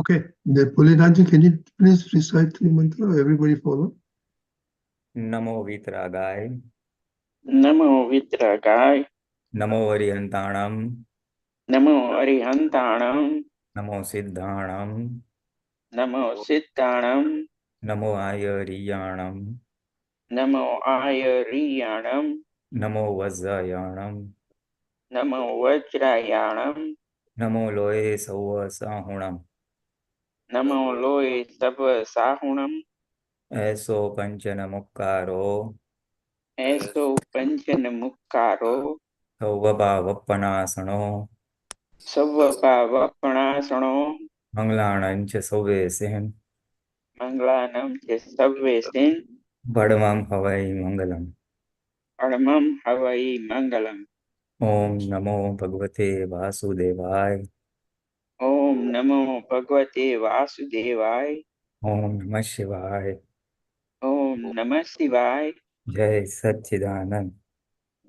Okay, the Pulinanji, can you please recite three mantra? Everybody follow. Namo Vitragay, Namo Vitragai, Namo Varihantanam, Namo Arihantanam, Namo Siddhanam, Namo Siddhanam, Namo Ayariyanam, Namo Ayariyanam, Namo Vajrayanam, Namo Vajrayanam, Namo Loe Sauva Sahunam, Namo Loe Sabha Sahunam, Eso Panchana Mukkaro, Eso Panchana Mukkaro, Sauvabha Vappanasano, Savvapa Vappanasano, Manglanancha Sauvesem, Manglanam Savvesin, Padamam Havai Mangalam. Paramam Havai Mangalam. Om Namo Bhagavate Vasudevaya. Om Namo Bhagavate Vasudevaya. Om Namah Shivaya. Om Namah Shivaya. Jai Satchidanand.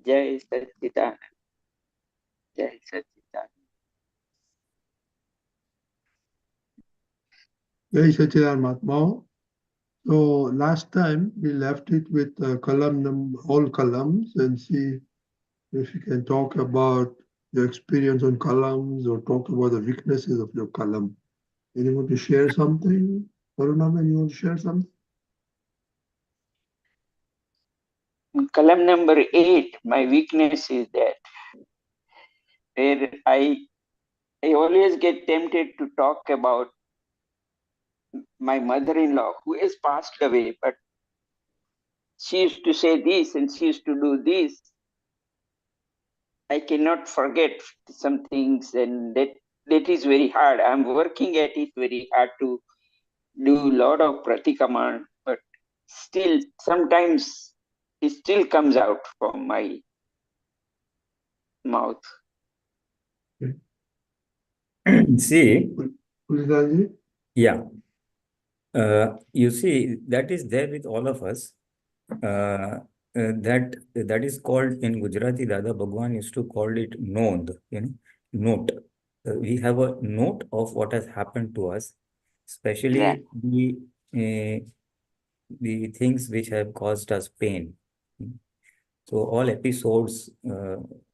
Jai Satchidanand. Jai Satchidanand. Jai Sachidan Mahatma. So last time we left it with all Kalams, and see if you can talk about your experience on Kalams or talk about the weaknesses of your Kalam. Anyone to share something? Varunam, you want to share something? Kalam number 8, my weakness is that where I always get tempted to talk about my mother-in-law who has passed away, but she used to say this and she used to do this. I cannot forget some things, and that is very hard. I'm working at it very hard to do a lot of Pratikraman, but still sometimes it still comes out from my mouth. See, Pulinanji? yeah. You see, that is there with all of us. That is called in Gujarati, Dada Bhagwan used to call it nond, note. We have a note of what has happened to us, especially the things which have caused us pain. So all episodes,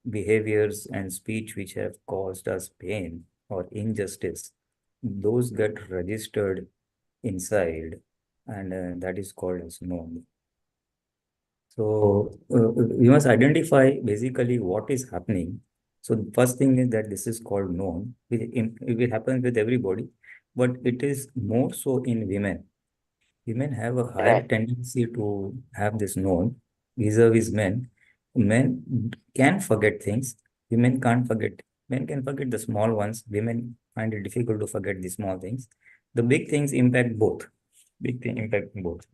behaviors and speech which have caused us pain or injustice, those get registered inside, and that is called as known. So we must identify basically what is happening. So the first thing is that this is called known. It will happen with everybody, but it is more so in women. Women have a higher tendency to have this known vis-a-vis men. Men can forget things. Women can't forget. Men can forget the small ones. Women find it difficult to forget the small things. The big things impact both. Big thing impact both.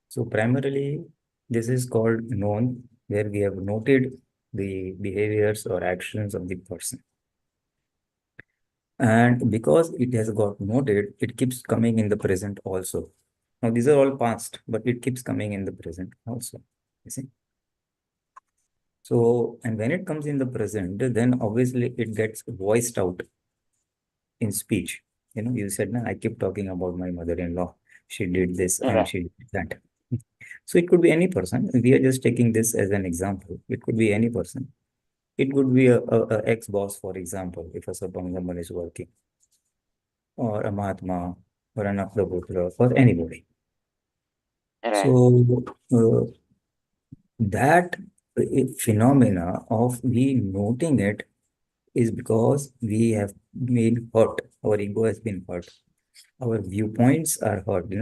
So primarily, this is called known, where we have noted the behaviors or actions of the person. And because it has got noted, it keeps coming in the present also. Now, these are all past, but it keeps coming in the present also. You see? So, and when it comes in the present, then obviously it gets voiced out in speech. You said, "No, I keep talking about my mother-in-law. She did this and she did that." So it could be any person. We are just taking this as an example. It could be any person. It could be a ex-boss, for example, if a someone is working, or a Mahatma, or an Aptaputra, or anybody. So that phenomena of we noting it is because we have been hurt. Our ego has been hurt. Our viewpoints are hurt.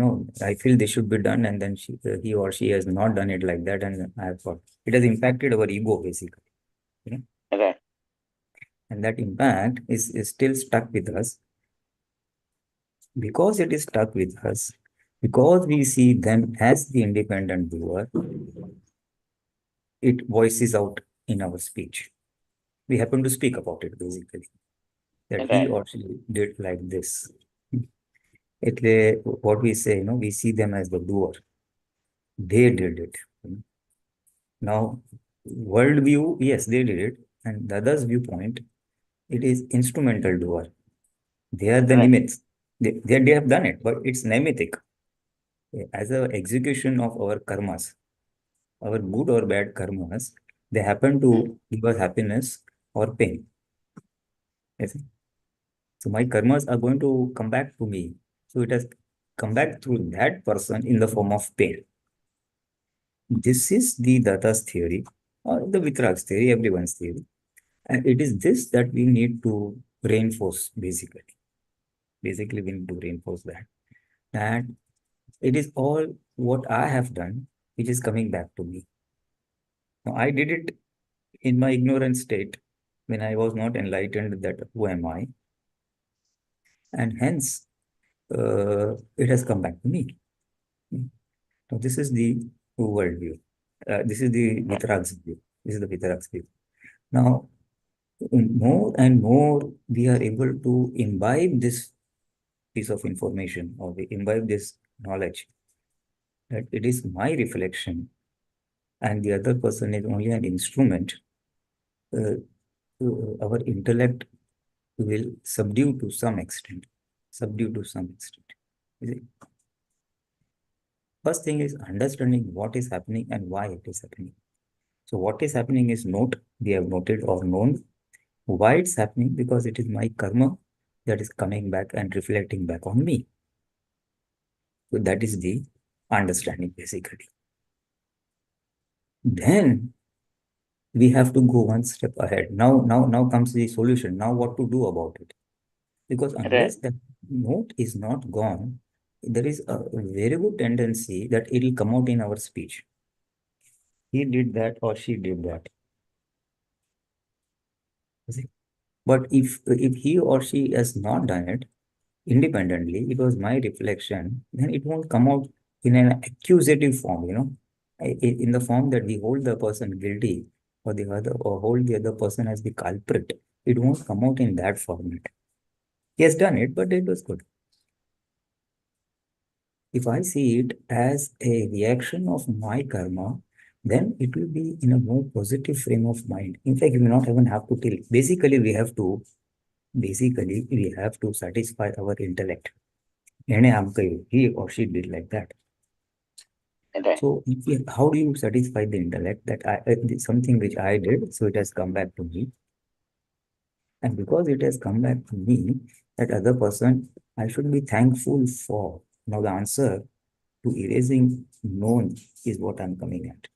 I feel this should be done, and then he or she has not done it like that, and I have hurt. It has impacted our ego, basically. And that impact is still stuck with us. Because it is stuck with us, because we see them as the independent doer, it voices out in our speech. We happen to speak about it, basically, that he or she did like this. What we say, we see them as the doer. They did it. Now, worldview, yes, they did it. And the other's viewpoint, it is instrumental doer. They are the nimitz. They have done it, but it's nemitic. As a execution of our karmas, our good or bad karmas, they happen to give us happiness or pain. Yes. So my karmas are going to come back to me. So it has come back through that person in the form of pain. This is the Datta's theory, or the Vitrag's theory, everyone's theory. And it is this that we need to reinforce, basically. Basically, we need to reinforce that. And it is all what I have done, which is coming back to me. Now, I did it in my ignorant state when I was not enlightened that who am I? And hence, it has come back to me. Now, this is the worldview. This is the Vitarag's view. This is the Vitarag's view. Now, more and more we are able to imbibe this piece of information, or we imbibe this knowledge that it is my reflection and the other person is only an instrument. Our intellect will subdue to some extent. Subdue to some extent. Is it? First thing is understanding what is happening and why it is happening. So what is happening is we have noted or known. Why it's happening? Because it is my karma that is coming back and reflecting back on me. So that is the understanding basically. Then we have to go one step ahead. Now comes the solution. Now what to do about it? Because unless that note is not gone, there is a very good tendency that it will come out in our speech. He did that or she did that. But if he or she has not done it independently, it was my reflection, then it won't come out in an accusative form, in the form that we hold the person guilty or hold the other person as the culprit. It won't come out in that format. He has done it, but it was good. If I see it as a reaction of my karma, then it will be in a more positive frame of mind. In fact, we will not even have to tell. Basically, we have to satisfy our intellect. He or she did like that. So how do you satisfy the intellect that something which I did, so it has come back to me. And because it has come back to me, that other person, I should be thankful for. Now the answer to erasing known is what I'm coming at.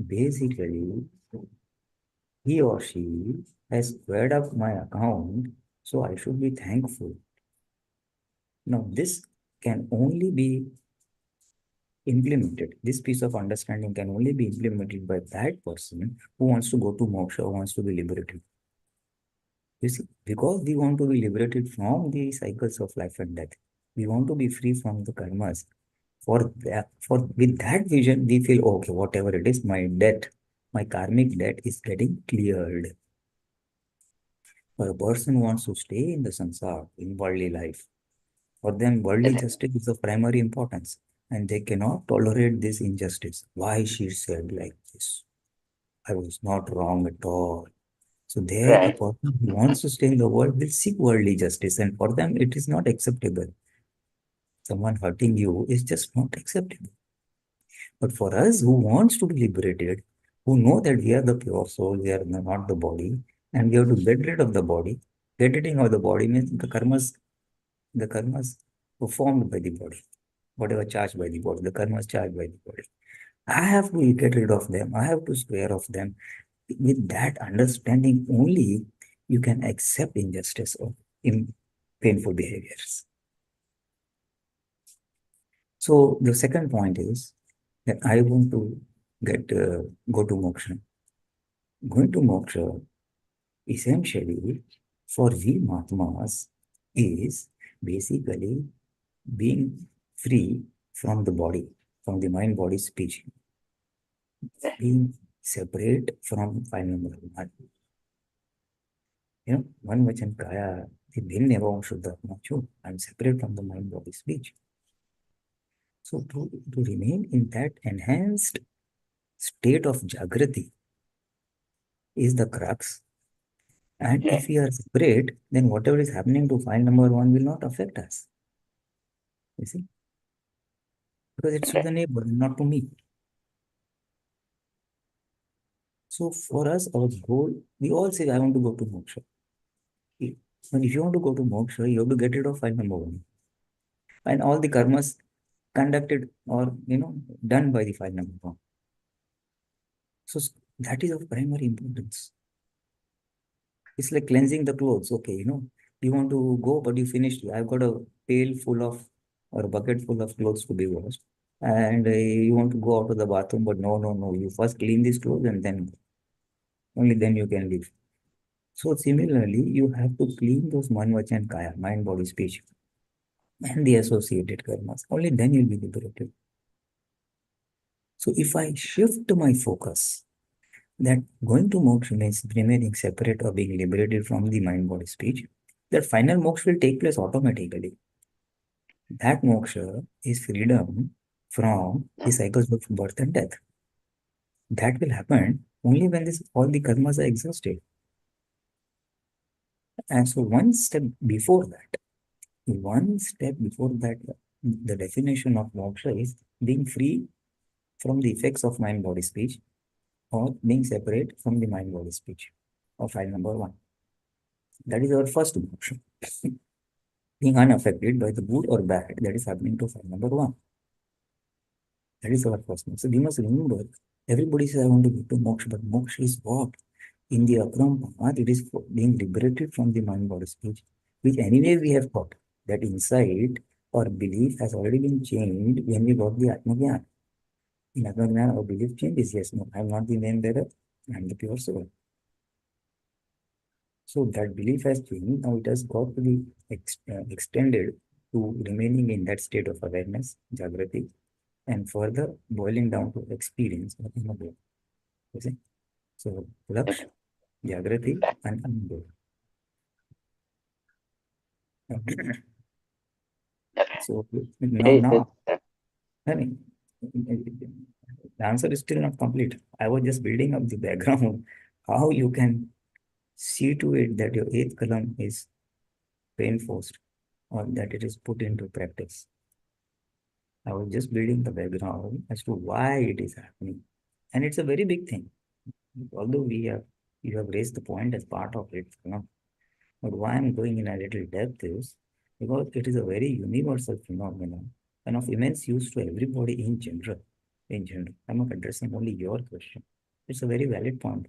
Basically, he or she has squared up my account, so I should be thankful. Now this can only be implemented. This piece of understanding can only be implemented by that person who wants to go to moksha, who wants to be liberated. You see, because we want to be liberated from the cycles of life and death. We want to be free from the karmas. With that vision, we feel, okay, whatever it is, my debt, my karmic debt is getting cleared. For a person who wants to stay in the samsara, in worldly life, for them, worldly justice is of primary importance, and they cannot tolerate this injustice. Why she said like this? I was not wrong at all. So there, a person who wants to stay in the world will seek worldly justice, and for them, it is not acceptable. Someone hurting you is just not acceptable. But for us who wants to be liberated, who know that we are the pure soul, we are not the body, and we have to get rid of the body. Getting rid of the body means the karmas performed by the body, whatever charged by the body, the karmas charged by the body. I have to get rid of them. I have to square off them. With that understanding only, you can accept injustice or painful behaviors. So the second point is that I want to go to moksha. Going to moksha, essentially, for we Mahatmas, is basically being free from the body, from the mind, body, speech, being separate from five number one. One vachan kaya, the bhinna evam shuddhatma chu. I'm separate from the mind, body, speech. So to remain in that enhanced state of Jagrati is the crux. And if we are separate, then whatever is happening to file number 1 will not affect us. You see? Because it's to the neighbor, not to me. So for us, our goal, we all say, I want to go to moksha. And if you want to go to moksha, you have to get rid of file number 1. And all the karmas conducted or, done by the file number 1. So that is of primary importance. It's like cleansing the clothes. Okay, you want to go, but you finished. I've got a pail full of or a bucket full of clothes to be washed. And you want to go out of the bathroom, but no, no, no. You first clean these clothes and then only then you can leave. So similarly, you have to clean those man, vacha, and kaya, mind, body, speech, and the associated karmas. Only then you'll be liberated. So if I shift my focus that going to moksha means remaining separate or being liberated from the mind, body, speech, that final moksha will take place automatically. That moksha is freedom from the cycles of birth and death. That will happen only when all the karmas are exhausted. And so one step before that, the definition of moksha is being free from the effects of mind, body, speech, or being separate from the mind, body, speech, or file number 1. That is our first moksha. Being unaffected by the good or bad that is happening to file number 1. That is our first moksha. So we must remember, everybody says, I want to go to moksha, but moksha is what? In the Akram path, it is being liberated from the mind, body, speech, which anyway we have got. That insight or belief has already been changed when we got the Atmagyan. In Atmagyan, our belief changes. Yes, no, I am not the name bearer, I am the pure soul. So that belief has changed. Now it has got to be extended to remaining in that state of awareness, Jagrati, and further boiling down to experience of Anubhav. You see? So Laksh, Jagrati, and Anubhav. So now, I mean, the answer is still not complete. I was just building up the background, how you can see to it that your 8th kalam is reinforced or that it is put into practice. I was just building the background as to why it is happening. And it's a very big thing. Although you have raised the point as part of it, but why I'm going in a little depth is because it is a very universal phenomenon and of immense use to everybody in general. I'm not addressing only your question. It's a very valid point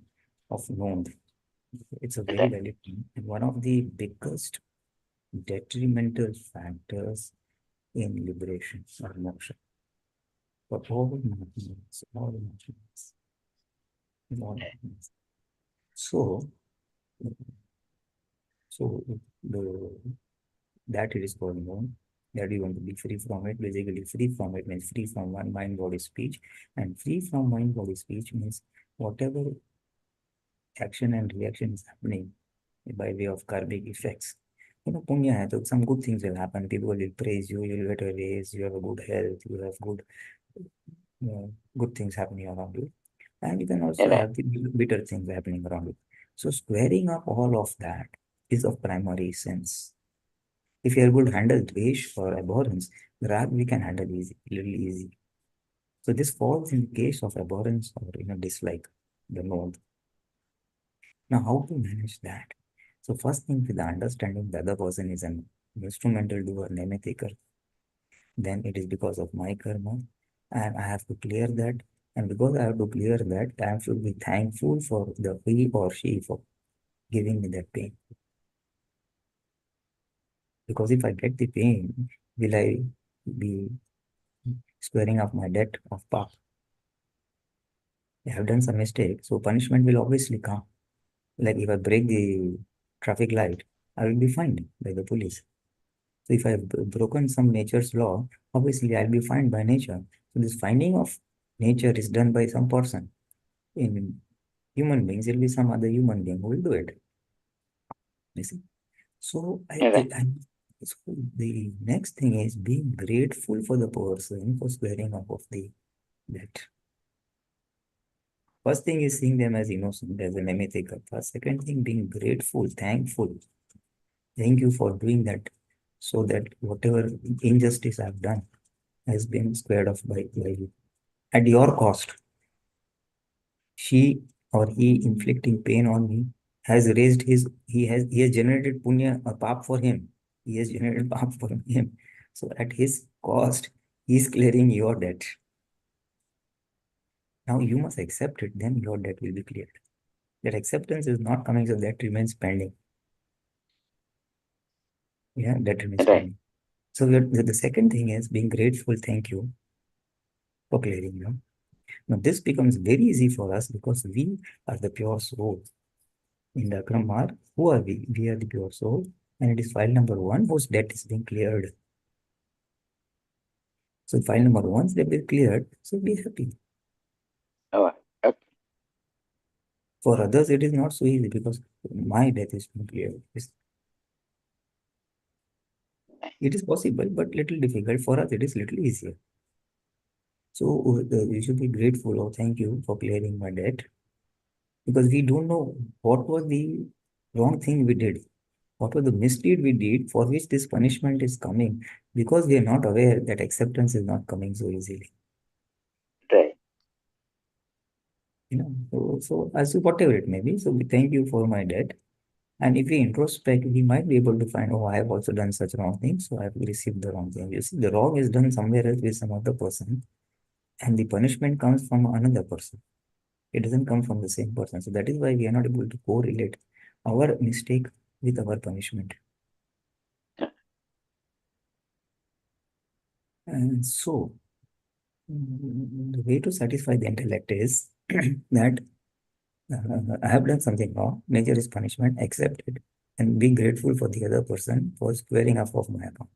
of note. It's a very valid point. And one of the biggest detrimental factors in liberation or moksha for all movements, all movements. So that it is called known, that you want to be free from it. Basically, free from it means free from one mind, body, speech. And free from mind, body, speech means whatever action and reaction is happening by way of karmic effects. Punya hai, so some good things will happen. People will praise you, you'll get a raise, you have a good health, you have good things happening around you. And you can also have the bitter things happening around you. So squaring up all of that is of primary sense. If you are able to handle dvesh or abhorrence, rag we can handle little easy. So this falls in the case of abhorrence or dislike, the node. Now how to manage that? So first thing with the understanding the other person is an instrumental doer, nematikar. Then it is because of my karma and I have to clear that. And because I have to clear that, I should be thankful for the he or she for giving me that pain. Because if I get the pain, will I be squaring up my debt of path? I have done some mistake, so punishment will obviously come. Like if I break the traffic light, I will be fined by the police. So if I have broken some nature's law, obviously I'll be fined by nature. So this finding of nature is done by some person. In human beings, it will be some other human being who will do it. You see? So so the next thing is being grateful for the person for squaring up of the debt. First thing is seeing them as innocent, as an Nemitikatha. Second thing, being grateful, thankful. Thank you for doing that, so that whatever injustice I've done has been squared off by you. At your cost, she or he inflicting pain on me has raised he has generated punya, a pap for him. He has generated pap for him. So at his cost, he is clearing your debt. Now you must accept it, then your debt will be cleared. That acceptance is not coming, so that remains pending. Yeah, that remains Right. pending. So the second thing is being grateful. Thank you for clearing. Now this becomes very easy for us because we are the pure soul. In the Akramar, who are we? We are the pure soul, and it is file number 1 whose debt is being cleared. So file number 1's debt is cleared, so be happy. Oh, okay. For others, it is not so easy because my debt is being cleared. It is possible, but little difficult. For us, it is little easier. So you should be grateful or thank you for clearing my debt, because we don't know what was the wrong thing we did, what was the misdeed we did for which this punishment is coming, because we are not aware that acceptance is not coming so easily. Right. So as whatever it may be, so we thank you for my debt. And if we introspect, we might be able to find, oh, I have also done such wrong things, so I have received the wrong thing. You see, the wrong is done somewhere else with some other person, and the punishment comes from another person. It doesn't come from the same person. So that is why we are not able to correlate our mistake with our punishment. And so the way to satisfy the intellect is that I have done something wrong. Nature is punishment, accept it, and be grateful for the other person for squaring off of my account.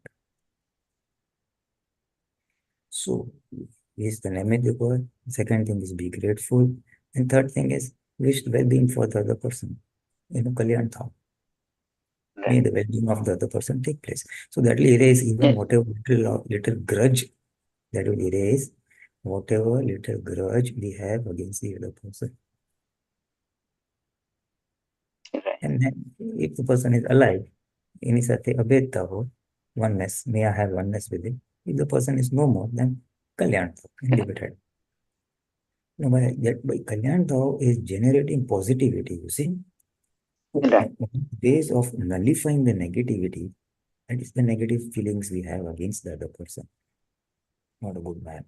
So is the Namaste. Second thing is be grateful. And third thing is wish well-being for the other person. Kalyan thought. May the well-being of the other person take place. So that will erase even whatever little grudge, that will erase whatever little grudge we have against the other person. Right. And then if the person is alive, in his abhedta ho, oneness, may I have oneness with him. If the person is no more, then Kalyan thought, independent. No, by Kalyan thought is generating positivity, you see. Right. Ways of nullifying the negativity, that is the negative feelings we have against the other person. Not a good man,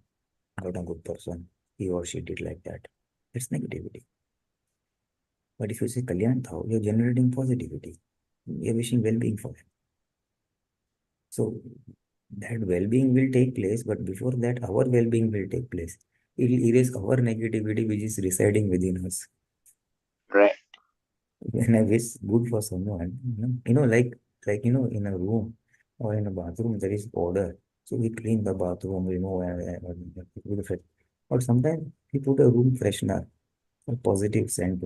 not a good person, he or she did like that. It's negativity. But if you say Kalyan Thao, you're generating positivity. You're wishing well-being for them. So that well-being will take place, but before that, our well-being will take place. It will erase our negativity which is residing within us. Right. When I wish good for someone, in a room or in a bathroom, there is order. So we clean the bathroom, or sometimes we put a room freshener, a positive scent,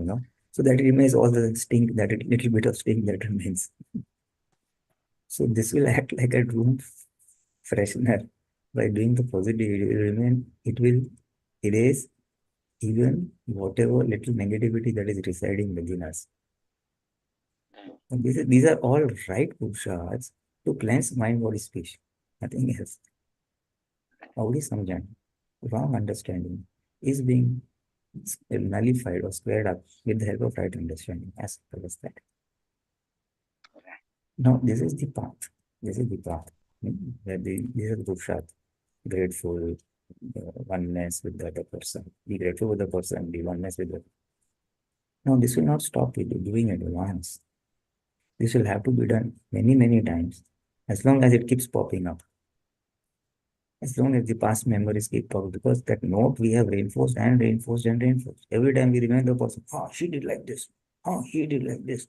so that it remains all the stink, that little bit of stink that remains. So this will act like a room freshener. By doing the positive, it will erase even whatever little negativity that is residing within us. And these are all right purushas to cleanse mind, body, speech, nothing else. Only samjhan, wrong understanding is being nullified or squared up with the help of right understanding, as well as that. Now, this is the path. This is the path. These are the purushat. Grateful, oneness with the other person. Be grateful with the person, be oneness with the. Now, this will not stop you doing it once. This will have to be done many, many times, as long as it keeps popping up. As long as the past memories keep popping, because that note we have reinforced and reinforced and reinforced. Every time we remember the person, oh, she did like this. Oh, he did like this.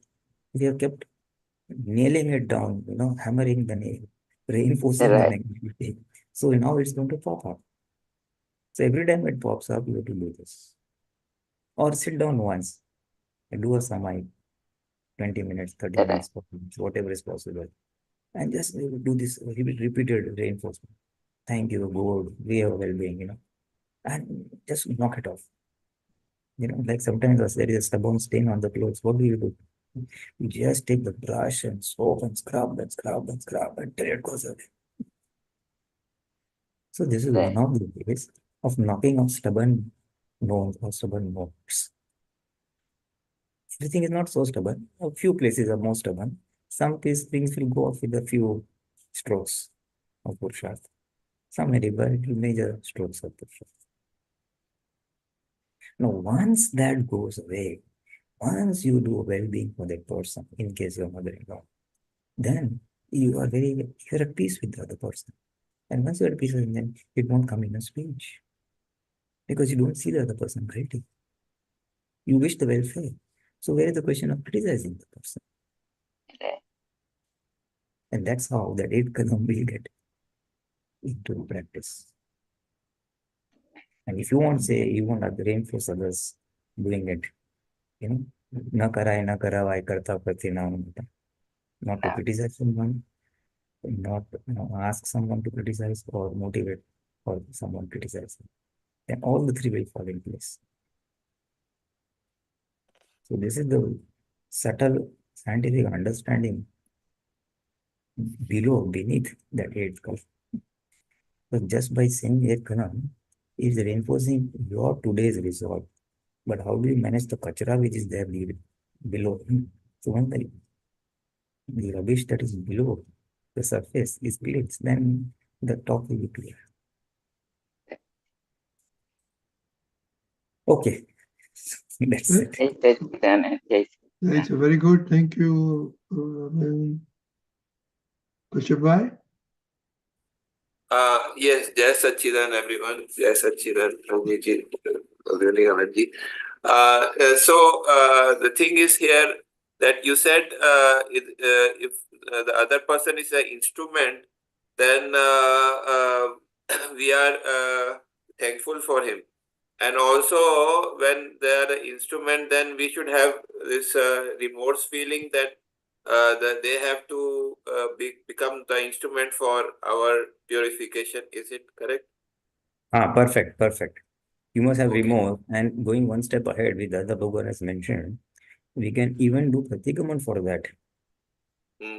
We have kept nailing it down, hammering the nail, reinforcing the negativity. So now it's going to pop up. So every time it pops up, you have to do this. Or sit down once and do a samai, 20 minutes, 30 minutes, 40 minutes, whatever is possible. And just do this repeated reinforcement. Thank you, good, we have well-being, and just knock it off. Like sometimes there is a stubborn stain on the clothes. What do? You just take the brush and soap and scrub and scrub and scrub until it goes away. So this is one of the ways of knocking off stubborn nodes or stubborn notes. Everything is not so stubborn. A few places are more stubborn. Some things will go off with a few strokes of Purusharth. Some may require major strokes of Purusharth. Now, once that goes away, once you do well-being for that person, in case your mother-in-law, then you're at peace with the other person. And once you're at peace with them, it won't come in a speech. Because you don't see the other person greatly. You wish the welfare. So where is the question of criticizing the person? And that's how that 8th Kalam will get into practice. And if you want to reinforce others doing it, na karai, na karavai, karta prati namata. Not to criticize someone, not ask someone to criticize or motivate for someone criticizing. Then all the three will fall in place. So this is the subtle scientific understanding beneath that 8th Kalam. So just by saying 8th Kalam is reinforcing your today's resolve. But how do you manage the kachra which is there below? So when the rubbish that is below the surface is clear, then the top will be clear. Okay. That's it. It's very good. Thank you, Kashyap. Yes, Jai Sachidan, everyone. Jai Sachidan, Pulinanandji. So the thing is here that you said if the other person is an instrument, then we are thankful for him. And also, when they are the instrument, then we should have this remorse feeling that they have to become the instrument for our purification. Is it correct? Perfect. You must have remorse, and going one step ahead with Dada Bhagwan has mentioned, we can even do Pratikraman for that.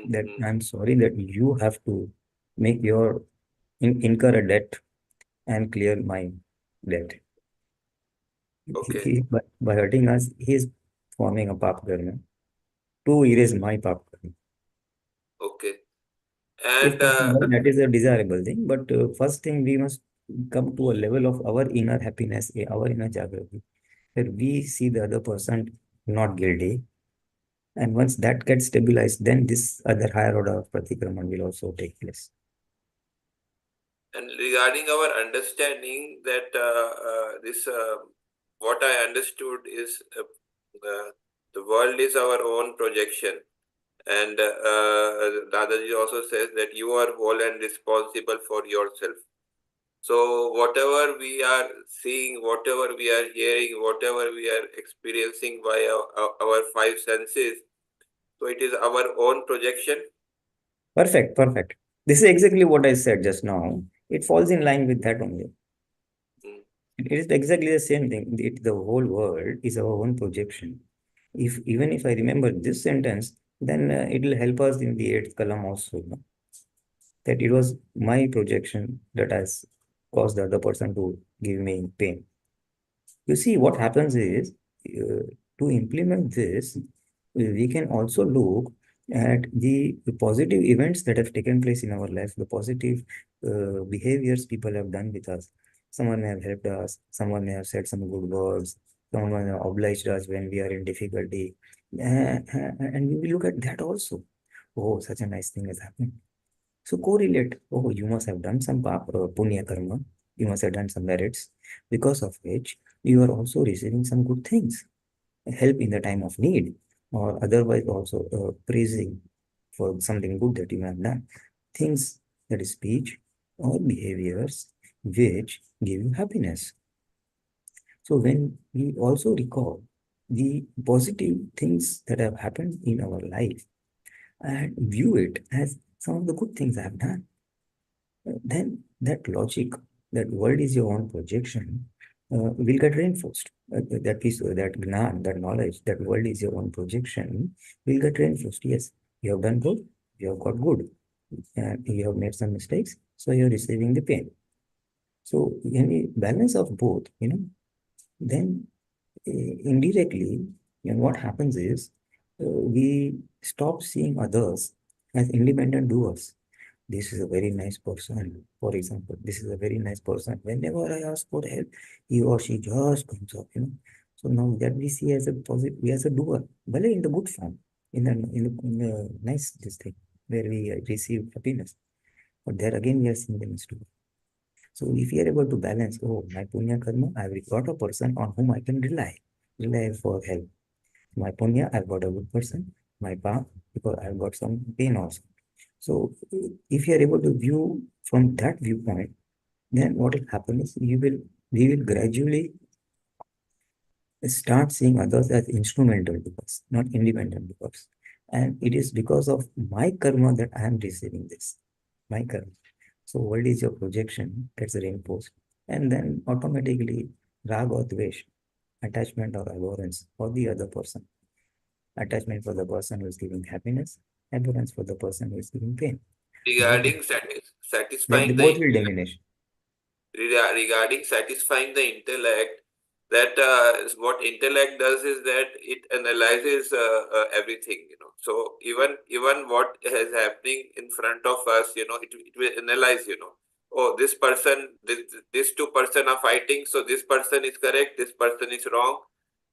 That I'm sorry that you have to make your incur a debt and clear my debt. By hurting us, he is forming a pap karma to erase my pap karma. Okay. And that is a desirable thing, but first thing we must come to a level of our inner happiness, our inner jagrati, where we see the other person not guilty. And once that gets stabilized, then this other higher order of Pratikraman will also take place. And regarding our understanding that what I understood is the world is our own projection. And Dadaji also says that you are whole and responsible for yourself. So whatever we are seeing, whatever we are hearing, whatever we are experiencing by our five senses, so it is our own projection. Perfect. This is exactly what I said just now. It falls in line with that only. It is exactly the same thing. The whole world is our own projection. Even if I remember this sentence, then it will help us in the 8th Kalam also. That it was my projection that has caused the other person to give me pain. You see, what happens is, to implement this, we can also look at the positive events that have taken place in our life, the positive behaviors people have done with us. Someone may have helped us, someone may have said some good words, someone may have obliged us when we are in difficulty. And we will look at that also. Oh, such a nice thing has happened. So correlate, oh, you must have done some punya karma, you must have done some merits, because of which you are also receiving some good things, help in the time of need, or otherwise also praising for something good that you have done. Things, that is speech or behaviors, which give you happiness. So when we also recall the positive things that have happened in our life and view it as some of the good things I have done, then that logic, that world is your own projection, will get reinforced. that piece, that gnan, that knowledge, that world is your own projection, will get reinforced. Yes, you have done good, you have got good, and you have made some mistakes, so you're receiving the pain. So when we balance of both, then indirectly, what happens is we stop seeing others as independent doers. This is a very nice person. For example, this is a very nice person. Whenever I ask for help, he or she just comes up. So now that we see as a positive, we as a doer, well, in the good form, in the nice this thing where we receive happiness. But there again, we are seeing them as doer. So if you are able to balance, oh, my punya karma, I've got a person on whom I can rely for help. My punya, I've got a good person. My pa, because I've got some pain also. So if you are able to view from that viewpoint, then what will happen is we will gradually start seeing others as instrumental because, not independent because. And it is because of my karma that I am receiving this. My karma. So what is your projection gets reinforced. And then automatically rag or dvesh, attachment or abhorrence for the other person. Attachment for the person who is giving happiness, abhorrence for the person who is giving pain. Regarding satisfying Both will diminish. regarding satisfying the intellect, that what intellect does is that it analyzes everything. So even what is happening in front of us, it will analyze. Oh, this person, these two person are fighting, so this person is correct, this person is wrong.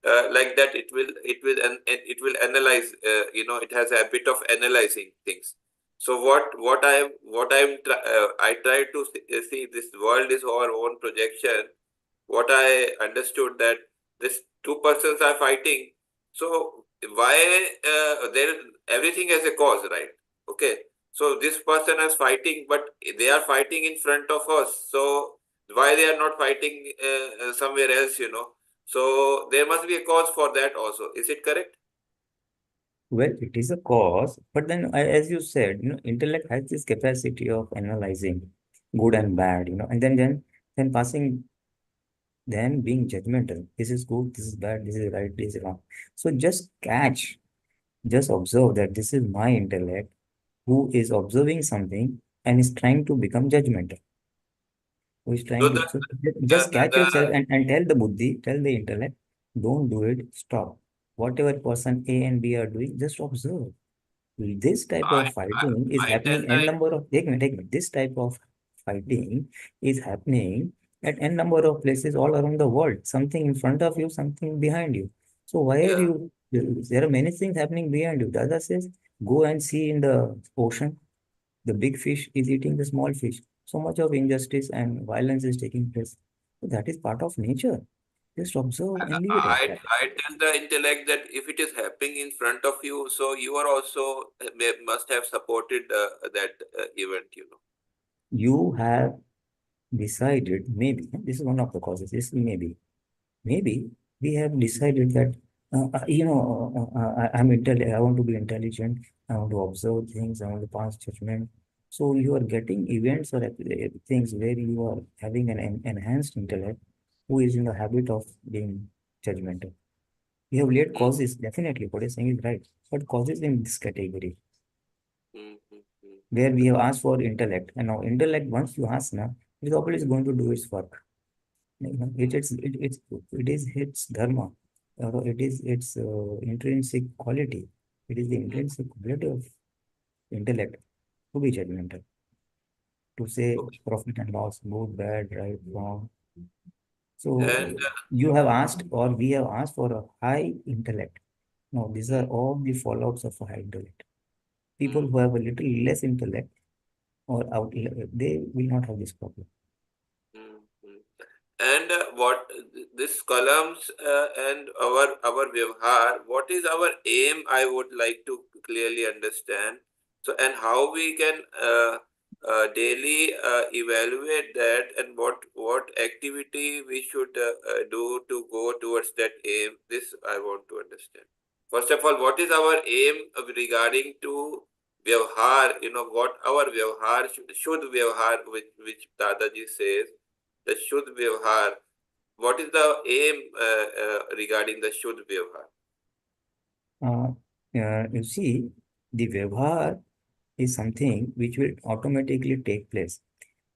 Like that, it will analyze. It has a bit of analyzing things. So I try to see this world is our own projection. What I understood that this two persons are fighting. So why there everything has a cause, right? Okay. So this person is fighting, but they are fighting in front of us. So why they are not fighting somewhere else? So there must be a cause for that also. Is it correct? Well, it is a cause, but then as you said, intellect has this capacity of analyzing good and bad, and then passing, then being judgmental. This is good, this is bad, this is right, this is wrong. So just observe that this is my intellect who is observing something and is trying to become judgmental. Who is So trying to, so the, just catch yourself and tell the buddhi, tell the intellect, don't do it, stop. Whatever person A and B are doing, just observe. This type I, of fighting is I tell happening n that. number of, take me. This type of fighting is happening at n number of places all around the world. Something in front of you, something behind you. So why are Yeah. there are many things happening behind you. Dada says, go and see in the ocean, the big fish is eating the small fish. So much of injustice and violence is taking place. So that is part of nature. Just observe and leave it at that. I tell the intellect that if it is happening in front of you, so you are also must have supported that event. You have decided, maybe, this is one of the causes, this maybe we have decided that, I want to be intelligent, I want to observe things, I want to pass judgment. So you are getting events or things where you are having an enhanced intellect who is in the habit of being judgmental. You have laid Mm, causes, definitely, what you're saying is right, but causes in this category mm, mm, mm, where we have asked for intellect, and now intellect, once you ask now, it is always going to do its work. mm, It is its dharma, or it is its intrinsic quality. It is the mm. intrinsic quality of intellect to be judgmental, to say Okay. profit and loss, good, bad, right, wrong. And So you have asked, or we have asked for a high intellect. Now, these are mm, all the fallouts of a high intellect. People mm, who have a little less intellect or out, they will not have this problem. mm, mm. And what this columns and our vyavhar, what is our aim? I would like to clearly understand. So, and how we can daily evaluate that, and what activity we should do to go towards that aim. This I want to understand. First of all, what is our aim regarding to vyavhar? What our vyavhar should Vyavhar, which Dadaji says, the Shuth Vyavhar. what is the aim regarding the Shuth Vyavhar? You see, the Vyavhar is something which will automatically take place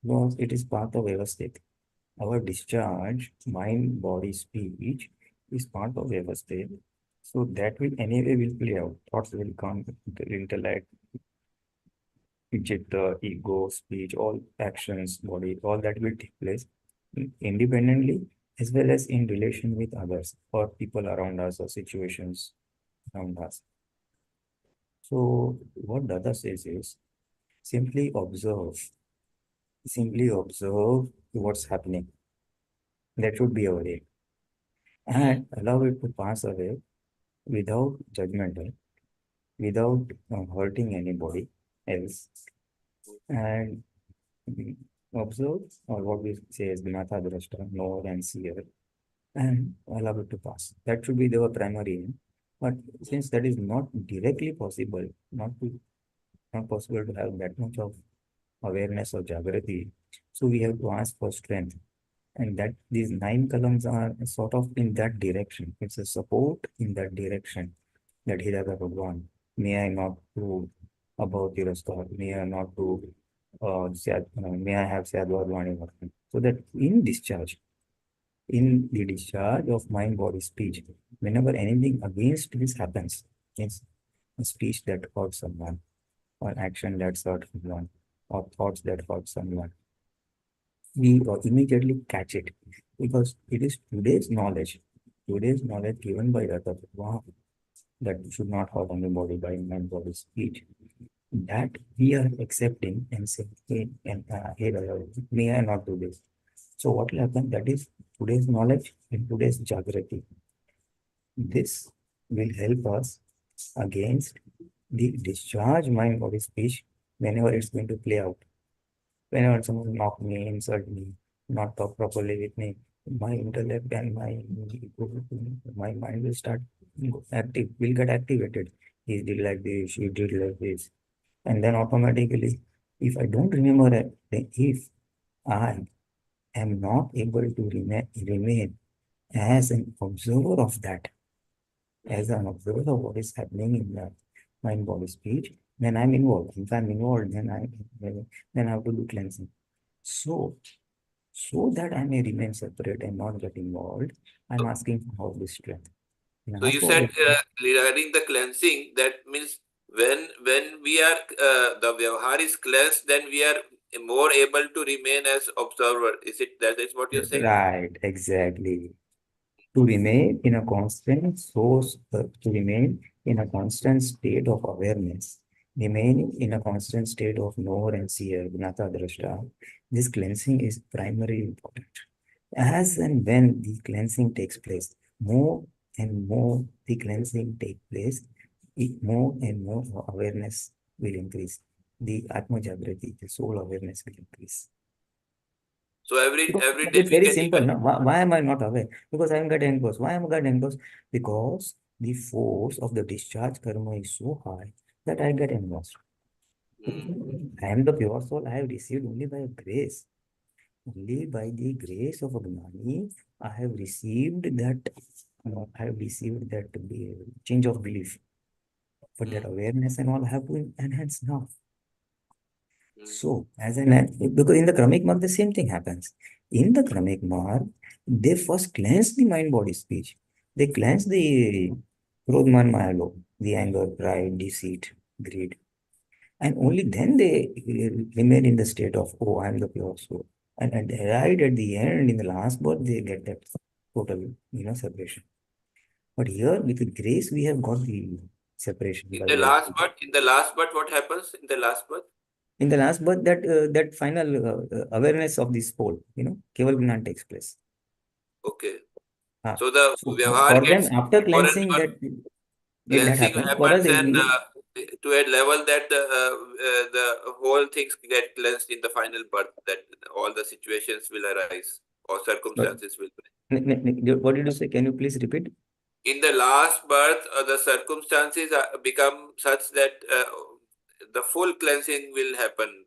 because it is part of Vyavasthit. Our discharge, mind, body, speech is part of Vyavasthit. So that will anyway will play out. Thoughts will come, intellect, chitta, ego, speech, all actions, body, all that will take place independently as well as in relation with others or people around us or situations around us. So what Dada says is simply observe what's happening. That should be our aim. And allow it to pass away without judgmental, without hurting anybody else. And observe, or what we say is Gnata Drashta, know and seer, and allow it to pass. That should be the primary aim. But since that is not directly possible, not possible to have that much of awareness or Jagrati, so we have to ask for strength. And that these 9 columns are sort of in that direction. It's a support in that direction that Dada Bhagwan, may I not prove about Tirastar, may I not prove, may I have Sadhvadvani Bhakti. So that in the discharge of mind, body, speech, whenever anything against this happens, it's a speech that hurts someone, or action that hurts someone, or thoughts that hurt someone, we immediately catch it because it is today's knowledge given by Dada Bhagwan that should not hurt anybody by mind, body, speech, that we are accepting and saying, hey, Dada, may I not do this? So what will happen? That is today's knowledge and today's Jagrati. This will help us against the discharge mind, body, speech whenever it's going to play out. Whenever someone knock me, insult me, not talk properly with me, my intellect and my mind will start active, will get activated. He did like this, she did like this. And then automatically, if I don't remember it, then if I am not able to remain as an observer of that, as an observer of what is happening in the mind, body, speech, then I'm involved. If I'm involved, then I have to do cleansing. So that I may remain separate and not get involved, I'm asking for all this strength. So you said regarding the cleansing, that means when we are the Vyavhar is cleansed, then we are more able to remain as observer. Is it that is what you're saying? Right, exactly. To remain in a constant source, to remain in a constant state of awareness, remaining in a constant state of knower and seer, Gnata Drashta, this cleansing is primarily important. As and when the cleansing takes place, more and more the cleansing takes place, more and more awareness will increase. The Atma Jagrati, the soul awareness will increase. So every day it's very we simple. No? Why am I not aware? Because I am getting engrossed. Why am I getting engrossed? Because the force of the discharge karma is so high that I get engrossed. I am the pure soul. I have received only by grace. Only by the grace of Agnani, I have received that. Change of belief. But that awareness and all I have to enhance now. So, because in the Kramik mark, the same thing happens. In the Kramik mark, they first cleanse the mind, body, speech. They cleanse the Krodman Mayalo, the anger, pride, deceit, greed. And only then they remain in the state of, oh, I am the pure soul. And right at the end, in the last birth, they get that total, separation. But here, with the grace, we have got the separation. In the last birth, what happens in the last birth? In the last birth, that final awareness of this whole, Keval Gnan takes place. Okay. So the Vyavhar for gets them, after cleansing, that happens. For us, and to a level that the whole things get cleansed in the final birth, that all the situations will arise or circumstances will arise. What did you say? Can you please repeat? In the last birth, the circumstances become such that the full cleansing will happen.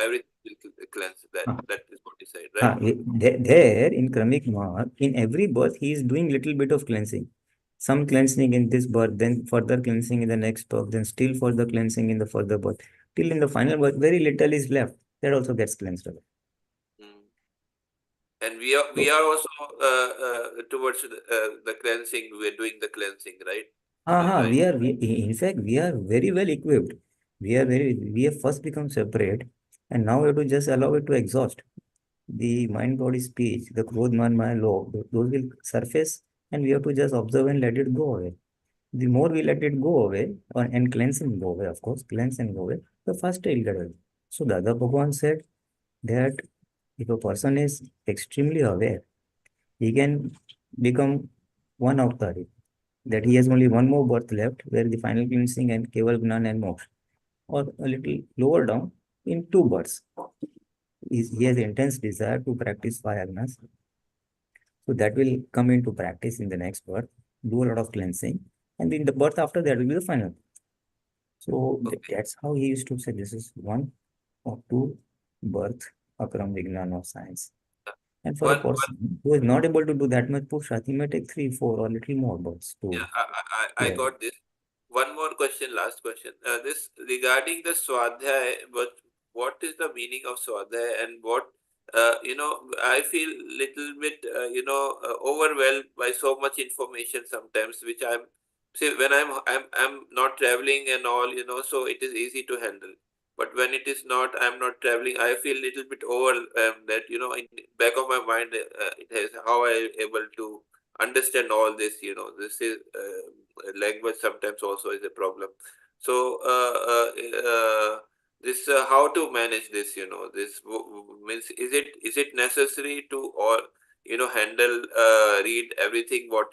Everything will cleanse. That is what you said, right? There in Kramik Mark, in every birth, he is doing little bit of cleansing. Some cleansing in this birth, then further cleansing in the next birth, then still further cleansing in the further birth. Till in the final birth, very little is left. That also gets cleansed away. And we are also towards the cleansing. We're doing the cleansing, right? In fact, we are very well equipped. We have first become separate, and now we have to just allow it to exhaust. The mind, body, speech, the Krodh, Man, Maya, Lobh, those will surface, and we have to just observe and let it go away. The more we let it go away, and cleanse and go away, of course, cleanse and go away, the faster it will get away. So Dada Bhagwan said that if a person is extremely aware, he can become one avtari, that he has only one more birth left, where the final cleansing and Keval Gnan and Moksha, or a little lower down in 2 births. He has intense desire to practice 5 agnas. So that will come into practice in the next birth, do a lot of cleansing, and in the birth after that will be the final. So that's how he used to say this is 1 or 2 birth akram vignan of science. And for a person who is not able to do that much push, he may take 3, 4 or little more births. Yeah, I got this. One more question, last question. This regarding the Swadhyay, but what is the meaning of Swadhyay, and what I feel little bit overwhelmed by so much information sometimes, which when I'm not traveling and all, so it is easy to handle. But when it is not, I'm not traveling, I feel little bit overwhelmed that in back of my mind it has how I able to understand all this. This is language sometimes also is a problem. So this how to manage this, this means is it necessary to or handle read everything what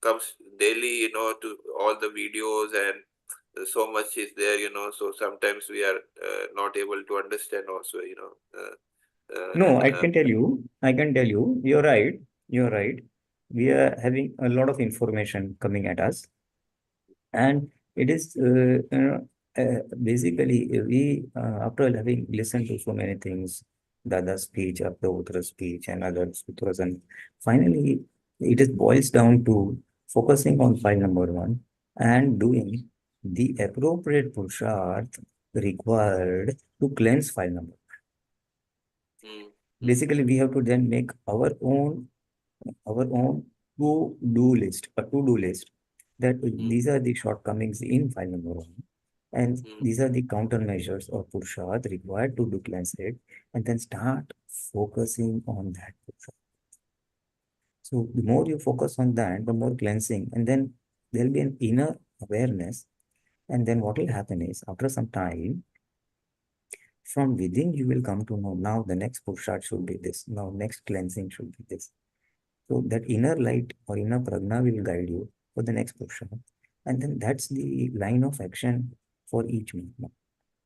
comes daily, to all the videos, and so much is there, so sometimes we are not able to understand also, No, I can tell you, you're right. We are having a lot of information coming at us, and it is basically we after having listened to so many things, Dada's speech, Aptaputra's speech, and other sutras, and finally it boils down to focusing on file number 1 and doing the appropriate purusharth required to cleanse file number. Basically, we have to then make our own to-do list, that these are the shortcomings in file number 1, and these are the countermeasures or purusharth required to do cleanse it, and then start focusing on that purusharth. So the more you focus on that, the more cleansing, and then there will be an inner awareness, and then what will happen is after some time, from within you will come to know now the next purusharth should be this, now next cleansing should be this. So that inner light or inner prajna will guide you for the next purusharth, and then that's the line of action for each movement.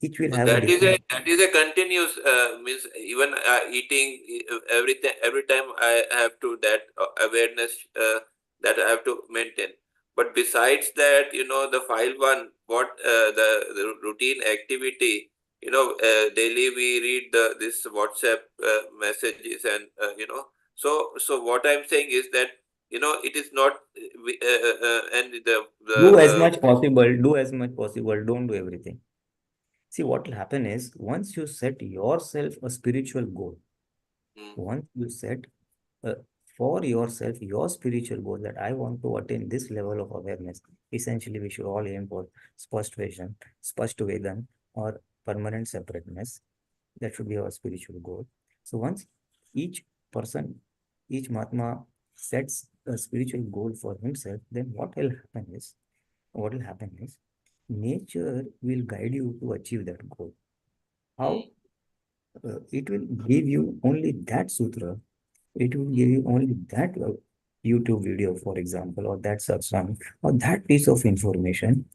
Each will have that is a continuous means even eating every time I have to that awareness that I have to maintain. But besides that, the file 1, what the routine activity, daily we read this WhatsApp messages, and so what I'm saying is that it is not and do as much possible, don't do everything. See, what will happen is once you set yourself a spiritual goal, once you set for yourself your spiritual goal that I want to attain this level of awareness, essentially we should all aim for spasht vision, spasht vedan, or permanent separateness. That should be our spiritual goal. So once each person, each Mahatma sets a spiritual goal for himself, then what will happen is nature will guide you to achieve that goal. How? It will give you only that sutra, it will give you only that YouTube video, for example, or that satsang, or that piece of information,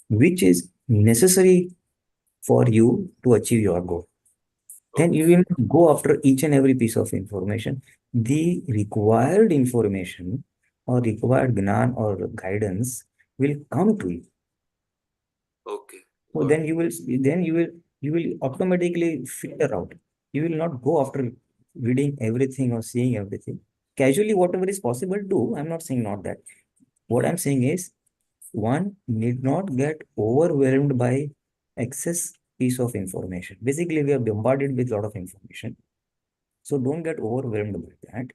which is necessary for you to achieve your goal. Then you will go after each and every piece of information. The required information or required gnan or guidance will come to you. Okay. So then you will automatically filter out. You will not go after reading everything or seeing everything. Casually, whatever is possible, do. I'm not saying not that. What I'm saying is one need not get overwhelmed by excess piece of information. Basically, we are bombarded with a lot of information. So don't get overwhelmed by that.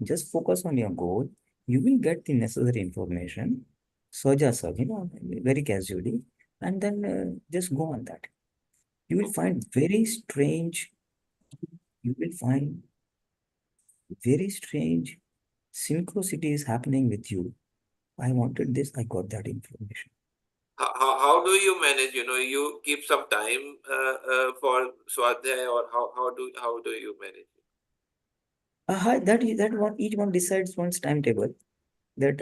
Just focus on your goal. You will get the necessary information. Saja, very casually, and then just go on that. You will find very strange synchronicities happening with you. I wanted this, I got that information. How do you manage? You keep some time for Swadhyay, or how do you manage? That one, each one decides one's timetable. That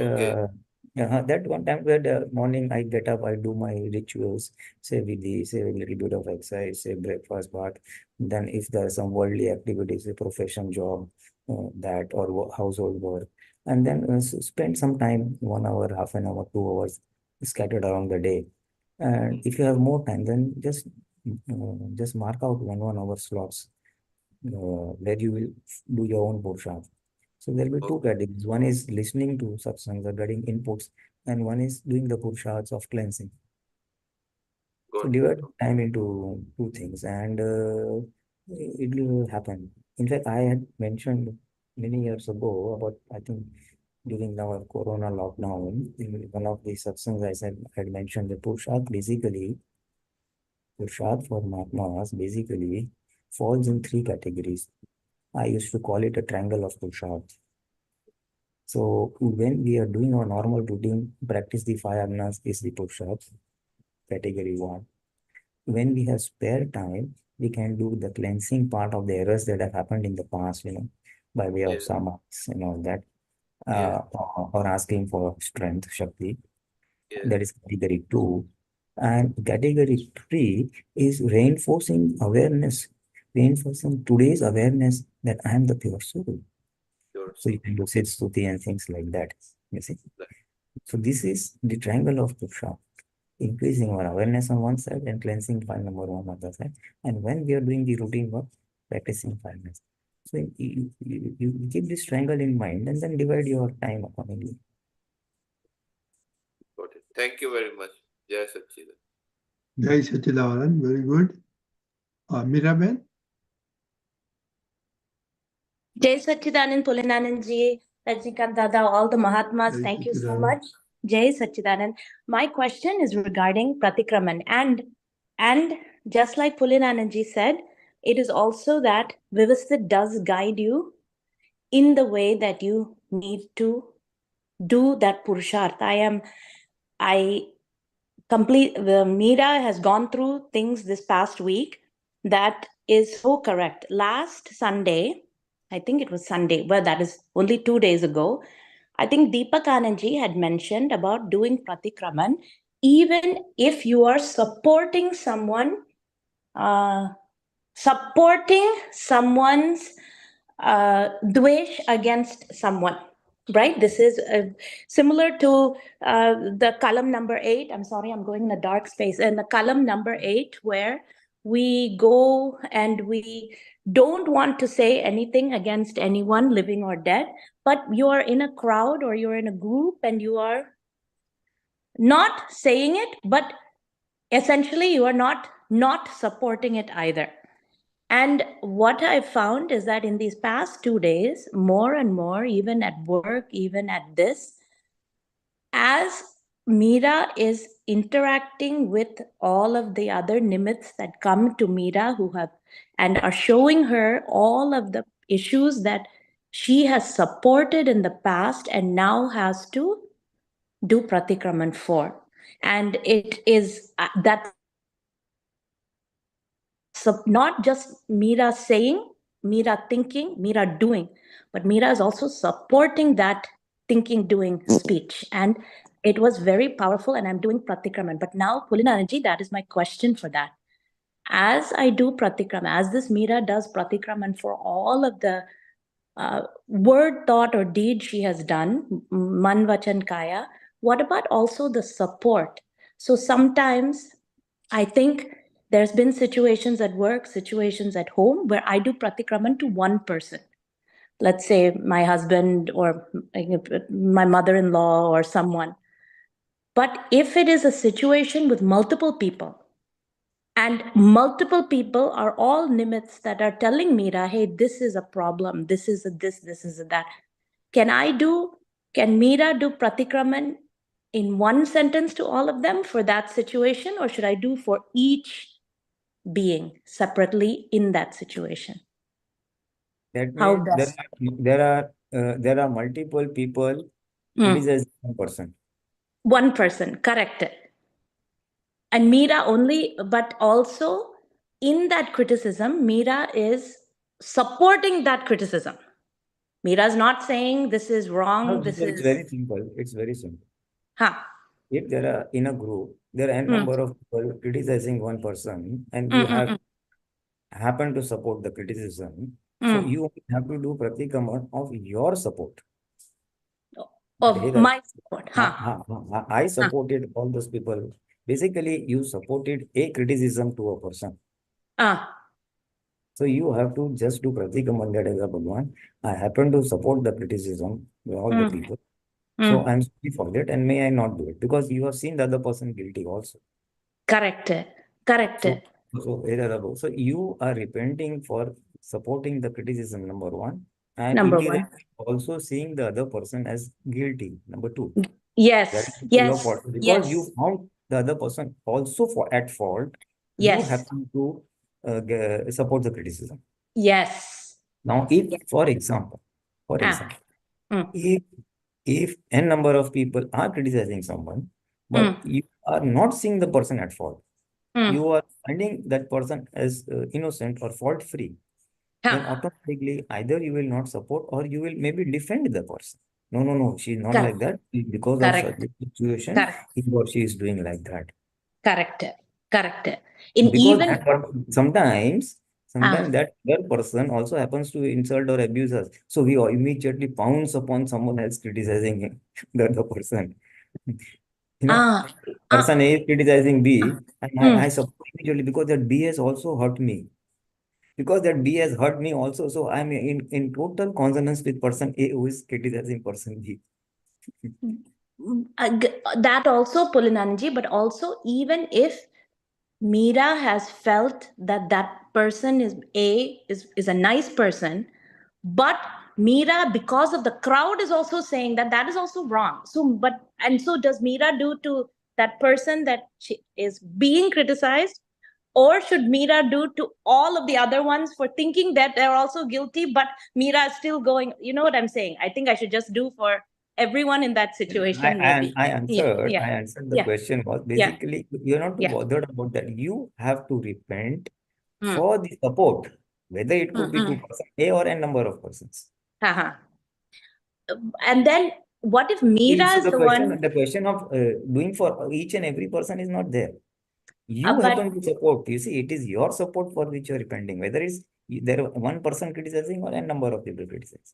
Okay. that one time where the morning I get up, I do my rituals, say vidhi, say a little bit of exercise, say breakfast, bath. Then if there are some worldly activities, a profession, job, that or household work, and then spend some time, 1 hour, half an hour, 2 hours, scattered around the day. And if you have more time, then just mark out 1 hour slots where you will do your own pursha. So there will be two categories. One is listening to satsangs or getting inputs, and one is doing the purushas of cleansing. So divide time into two things, and it will happen. In fact, I had mentioned many years ago about, I think, during our Corona lockdown, in one of the satsangs, I said, I had mentioned the purshat for Mahatmas basically falls in three categories. I used to call it a triangle of purshat. So when we are doing our normal routine, practice the 5 agnas is the push-ups, category 1. When we have spare time, we can do the cleansing part of the errors that have happened in the past, by way of samas and all that, or asking for strength, shakti. That is category 2. And category 3 is reinforcing awareness, reinforcing today's awareness that I am the pure soul. So you can do sit stuti and things like that. You see? So this is the triangle of pursha, increasing our awareness on one side and cleansing file number 1 on the other side. And when we are doing the routine work, practicing fileness. So you keep this triangle in mind and then divide your time accordingly. Got it. Thank you very much. Jai Satchidanand. Jai Satchidanand, very good. Miraben? Jai Satchidanand, Pulinanandji, Rajnikant Dada, all the Mahatmas, thank you so much. Jai Satchidanand. My question is regarding Pratikraman. And just like Pulinanandji said, it is also that Vivasthit does guide you in the way that you need to do that Purushartha. Meera has gone through things this past week that is so correct. Last Sunday, I think it was Sunday, well, that is only 2 days ago, I think Deepakanandji had mentioned about doing Pratikraman, even if you are supporting someone's dvesh against someone. Right? This is similar to the Kalam number 8. I'm sorry, I'm going in a dark space. And the Kalam number 8, where we go and we don't want to say anything against anyone, living or dead, but you are in a crowd or you're in a group and you are not saying it, but essentially you are not supporting it either. And what I found is that in these past 2 days, more and more, even at work, even at this, as Meera is interacting with all of the other nimits that come to Meera who have and are showing her all of the issues that she has supported in the past and now has to do Pratikraman for. And it is that's not just Meera saying, Meera thinking, Meera doing, but Meera is also supporting that thinking, doing speech. And it was very powerful, and I'm doing Pratikraman. But now, Pulinanandji, that is my question for that. As I do Pratikraman, as this Meera does Pratikraman for all of the word, thought, or deed she has done, Man, Vachan, Kaya, what about also the support? So sometimes I think there's been situations at work, situations at home where I do Pratikraman to one person. Let's say my husband or my mother-in-law or someone. But if it is a situation with multiple people, and multiple people are all nimitz that are telling Meera, hey, this is a problem, this is a this is a that. Can Meera do Pratikraman in one sentence to all of them for that situation, or should I do for each being separately in that situation? That How means best? there are multiple people criticizing one person. One person, correct. And Meera only, but also in that criticism, Meera is supporting that criticism. Meera is not saying this is wrong, this It's is... very simple. It's very simple. Huh. If there are in a group, there are a number of people criticizing one person, and you happen to support the criticism, so you have to do Pratikraman of your support. Of my support. I supported all those people. Basically, you supported a criticism to a person. So you have to just do Pratikraman, Dada Bhagwan. I happen to support the criticism by all the people. So I'm sorry for that, and may I not do it, because you have seen the other person guilty also. Correct. So you are repenting for supporting the criticism, number one, and Number one. also seeing the other person as guilty, number two. Yes. Because you found the other person also at fault, you have to support the criticism. Yes. Now, for example, if n number of people are criticizing someone, but you are not seeing the person at fault, you are finding that person as innocent or fault-free, then automatically either you will not support or you will maybe defend the person. No, she's not like that. Because of such a situation, he or she is doing like that. Correct. Sometimes that other person also happens to insult or abuse us. So we immediately pounce upon someone else criticizing the other person. Person A is criticizing B, and I support immediately because that B has also hurt me. Because that B has hurt me also, so I'm in total consonance with person A who is criticizing person B. That also, Pulinanandji, but also even if Meera has felt that that person is a nice person, but Meera, because of the crowd, is also saying that that is also wrong. So does Meera do to that person that she is being criticized, or should Meera do to all of the other ones for thinking that they're also guilty, but Meera is still going? You know what I'm saying? I think I should just do for everyone in that situation. I answered the question was basically you're not too bothered about that. You have to repent for the support, whether it could be to person A or a number of persons. And then what if Meera is the one? The question of doing for each and every person is not there. You happen to support. You see, it is your support for which you're repenting, whether it's there one person criticizing or a number of people criticizing.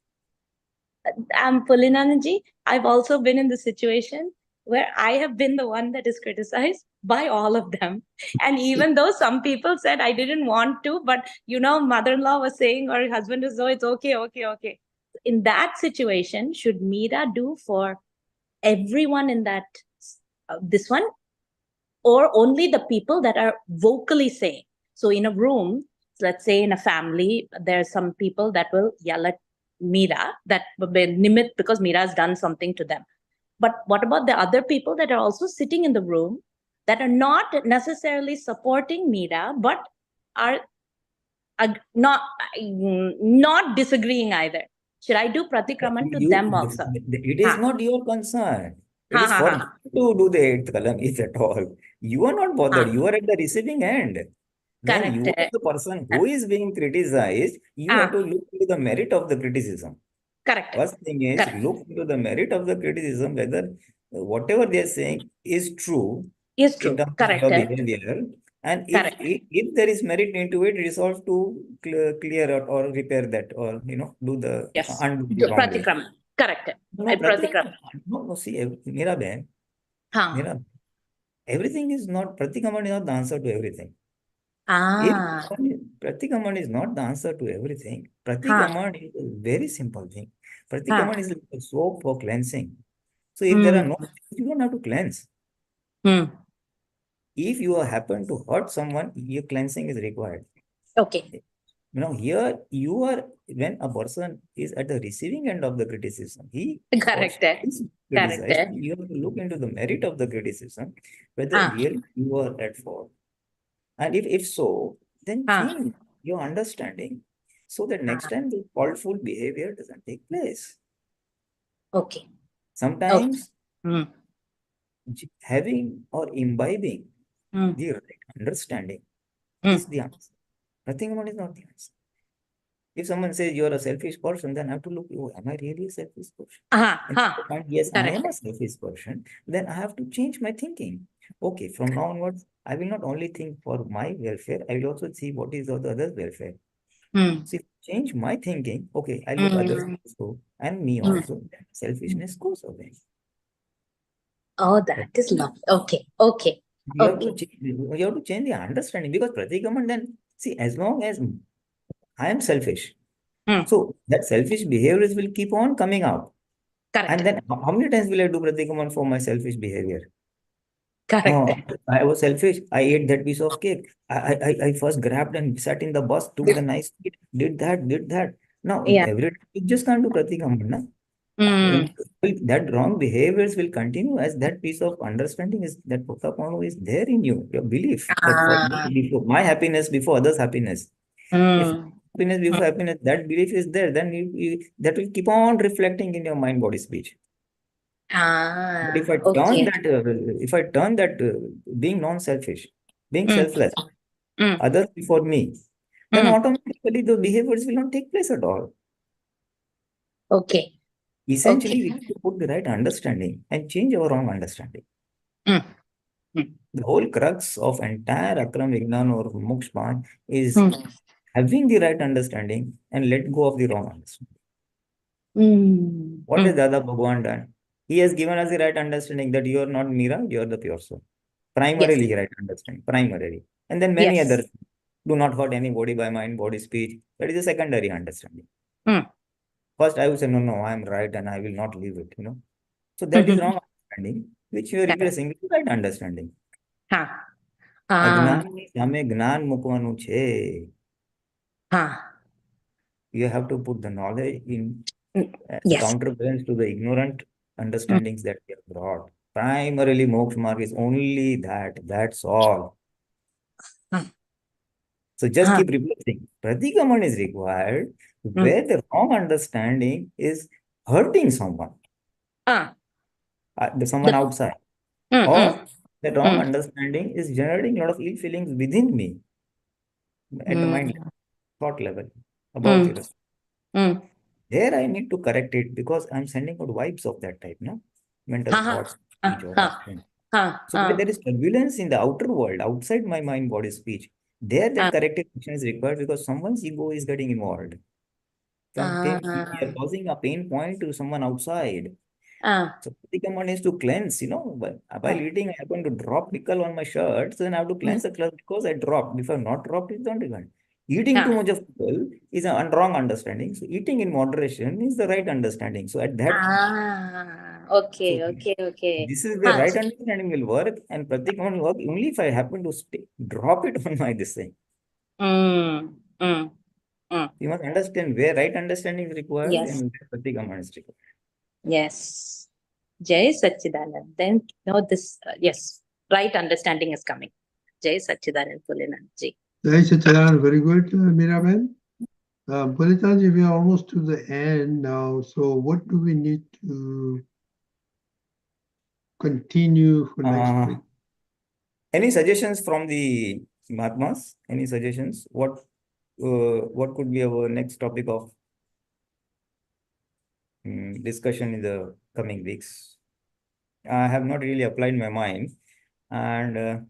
Pulinanandji, I've also been in the situation where I have been the one that is criticized by all of them. And even though some people said I didn't want to, but mother-in-law was saying, or husband was, oh, it's okay. In that situation, should Meera do for everyone in that, this one, or only the people that are vocally saying? So in a room, let's say in a family, there's some people that will yell at Meera, that will be nimit because Meera has done something to them. But what about the other people that are also sitting in the room that are not necessarily supporting Meera, but are not disagreeing either? Should I do Pratikraman to them also? It is not your concern. It is for you to do the 8th Kalam, if at all. You are not bothered. You are at the receiving end. When you are the person who is being criticized, you have to look into the merit of the criticism. Correct. First thing is look into the merit of the criticism, whether whatever they are saying is true. In terms of your behavior. And if there is merit into it, resolve to clear out or repair that, or do the undo the wrongdoing. Correct. No, see, Meera Ben, everything is not, Pratikraman is not the answer to everything. Ah. Pratikraman is not the answer to everything. Huh. Pratikraman is a very simple thing. Huh. Pratikraman is like a soap for cleansing. So if there are no, you don't have to cleanse. Hmm. If you happen to hurt someone, your cleansing is required. Okay. Here you are, when a person is at the receiving end of the criticism, he Correct. is criticized. You have to look into the merit of the criticism, whether really you are at fault. And if so, then change your understanding so that next time the faultful behavior doesn't take place. Okay. Sometimes Hmm. having or imbibing the right understanding is the answer. Nothing more is not the answer. If someone says you're a selfish person, then I have to look, oh, am I really a selfish person? And if I find, yes, I am a selfish person, then I have to change my thinking. Okay, from now onwards, I will not only think for my welfare, I will also see what is the other's welfare. So if I change my thinking, okay, I look others also and me also, then selfishness goes away. Oh, that is lovely. Okay. Okay. You have to change the understanding, because Pratikraman, then see, as long as I am selfish, so that selfish behaviors will keep on coming out. Correct. And then how many times will I do Pratikraman for my selfish behavior? Correct. Oh, I was selfish. I ate that piece of cake. I first grabbed and sat in the bus, took the nice seat, did that. Now, every time you just can't do Pratikraman, na? That wrong behaviors will continue as that piece of understanding is that Pratikraman is there in you, your belief that for me, before my happiness before others' happiness. If happiness before happiness, that belief is there, then that will keep on reflecting in your mind, body, speech. But if I turn that being non-selfish, being selfless, others before me, then automatically the behaviors will not take place at all. Okay. Essentially, we have to put the right understanding and change our wrong understanding. The whole crux of entire Akram Vignan or Moksha Path is having the right understanding and let go of the wrong understanding. What has Dada Bhagwan done? He has given us the right understanding that you are not Mira, you are the pure soul. Primarily, right understanding, primarily. And then many others. Do not hurt anybody by mind, body, speech. That is a secondary understanding. First, I would say, no, I am right and I will not leave it, So that is wrong understanding, which you are replacing with right understanding. અજ્ઞાનની સામે જ્ઞાન મૂકવાનું છે. You have to put the knowledge in counterbalance to the ignorant understandings that we have brought. Primarily, moksha marg is only that. That's all. So just keep replacing. Pratikraman is required where the wrong understanding is hurting someone. Someone outside. Or the wrong understanding is generating a lot of ill feelings within me at the mind level, thought level about the rest. There I need to correct it because I'm sending out vibes of that type, no? Mental thoughts, speech or action. So when there is turbulence in the outer world, outside my mind, body, speech, there that corrective action is required because someone's ego is getting involved. We are causing a pain point to someone outside. So Pratikraman is to cleanse, while eating, I happen to drop pickle on my shirt, so then I have to cleanse the cloth because I dropped. If I have not dropped it, don't even. Eating too much of pickle is a wrong understanding. So eating in moderation is the right understanding. So at that okay. This is the right understanding will work, and Pratikraman will work only if I happen to drop it on my this thing. You must understand where right understanding is required and where Pratikraman is required. Yes. Jai Satchidanand. Then this right understanding is coming. Jai Satchidanand Pulinanandji. Jai Satchidanand, very good, Miraben. Pulinanandji, we are almost to the end now. So what do we need to continue for next week? Any suggestions from the Mahatmas? Any suggestions? What could be our next topic of discussion in the coming weeks? I have not really applied my mind, and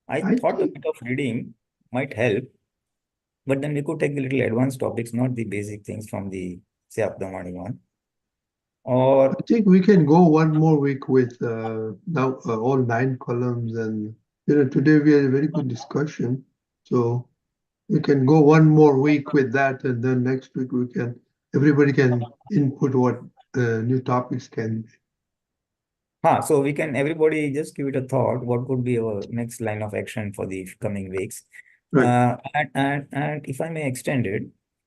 I thought a bit of reading might help, but then we could take the little advanced topics, not the basic things from the say Aptaputra one. Or I think we can go one more week with now all 9 columns, and today we had a very good discussion. So we can go one more week with that, and then next week everybody can input what new topics can be. so we can everybody just give it a thought. What could be our next line of action for the coming weeks? Right. And if I may extend it,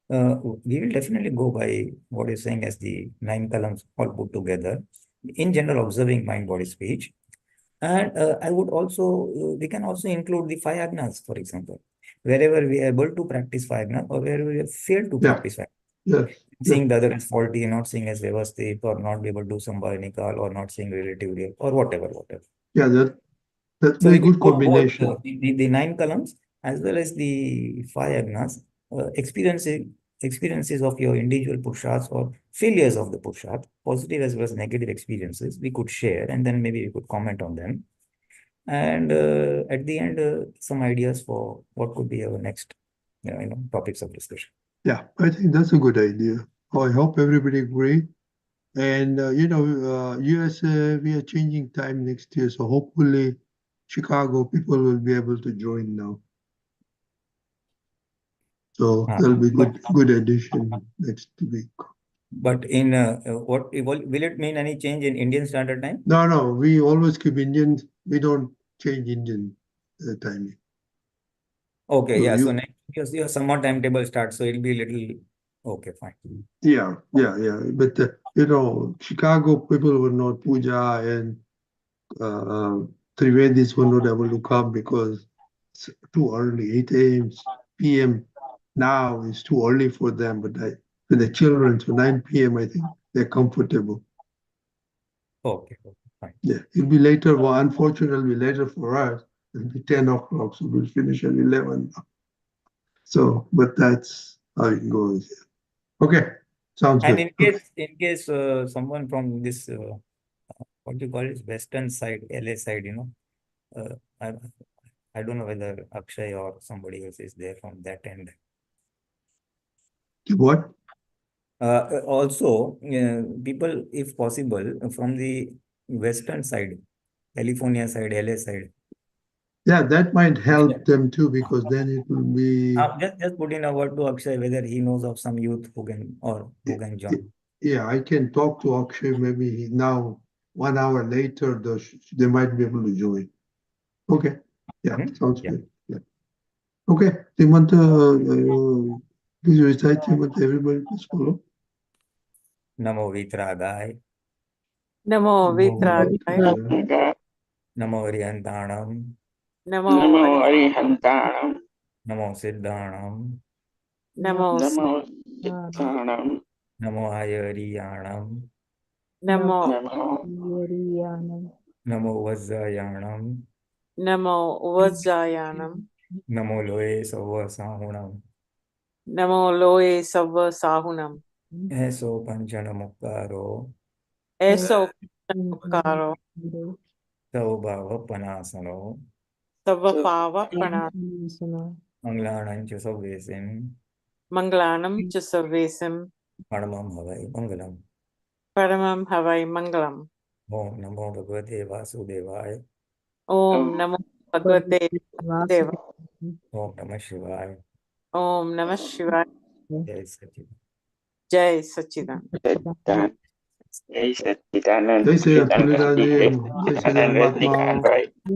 we will definitely go by what you're saying as the 9 columns all put together. In general, observing mind, body, speech. And I would also, we can also include the 5 agnas, for example, wherever we are able to practice 5 agnas or wherever we have failed to practice 5 agnas. Yes. Seeing the other as faulty, not seeing as vyavasthit, or not be able to do Sambhavinikal, or not seeing relative real, or whatever. Yeah, that's So very we good could go both combination. the 9 columns as well as the 5 agnas, experiences of your individual purushas or failures of the purushat, positive as well as negative experiences, we could share, and then maybe we could comment on them. And at the end, some ideas for what could be our next topics of discussion. Yeah, I think that's a good idea. I hope everybody agree. And USA, we are changing time next year, so hopefully Chicago people will be able to join now. So that'll be good addition next week. But in what will it mean any change in Indian Standard Time? No, we always keep Indian. We don't change Indian timing. Okay, so yeah. So next your summer timetable starts, so it'll be a little okay, fine. Yeah. But Chicago people were not puja, and Trivedis were not able to come because it's too early. 8 a.m. p.m. now is too early for them. But for the children, so 9 p.m. I think they're comfortable. Okay, fine. Yeah, it'll be later. Well, unfortunately, it'll be later for us. It'll be 10 o'clock, so we'll finish at 11. So, but that's how it goes. Okay, sounds And good. in case someone from this what do you call it, western side, LA side, I don't know whether Akshay or somebody else is there from that end. What? Also, people, if possible, from the western side, California side, LA side. Yeah, that might help them too, because then it will be. Just put in a word to Akshay whether he knows of some youth who can join. Yeah, I can talk to Akshay. Maybe now 1 hour later, they might be able to join. Okay. Yeah, sounds good. Yeah. Okay, Timantha, please recite Timantha. Everybody, please follow. Namo Vitragaya. Namo Vitragaya. Namo Arihantanam. Namo Arihantanam. Namo Siddhanam. Namo Siddhanam. Namo Ayariyanam. Namo Namo Vajrayanam. Namo Vajrayanam. Namo Loe Sava Sahunam. Namo Loe Sava Sahunam. Eso Panchanamukkaro. Eso Panchanamukkaro. Saubhava Panasano. Savapava Panasano. Manglanam cha Sarvesim. Manglanam cha Sarvesim. Paramam Havai Mangalam. Paramam Havai Mangalam. Om Namo Bhagavate Vasudevaya. Om Namo Bhagavate Vasudevaya. Om Namah Shivaya. Om Namah Shivaya. Jai Sachidananda. Jai Sachidananda. Jai Sachidananda. Jai Pulinanandji, Jai Mahatma.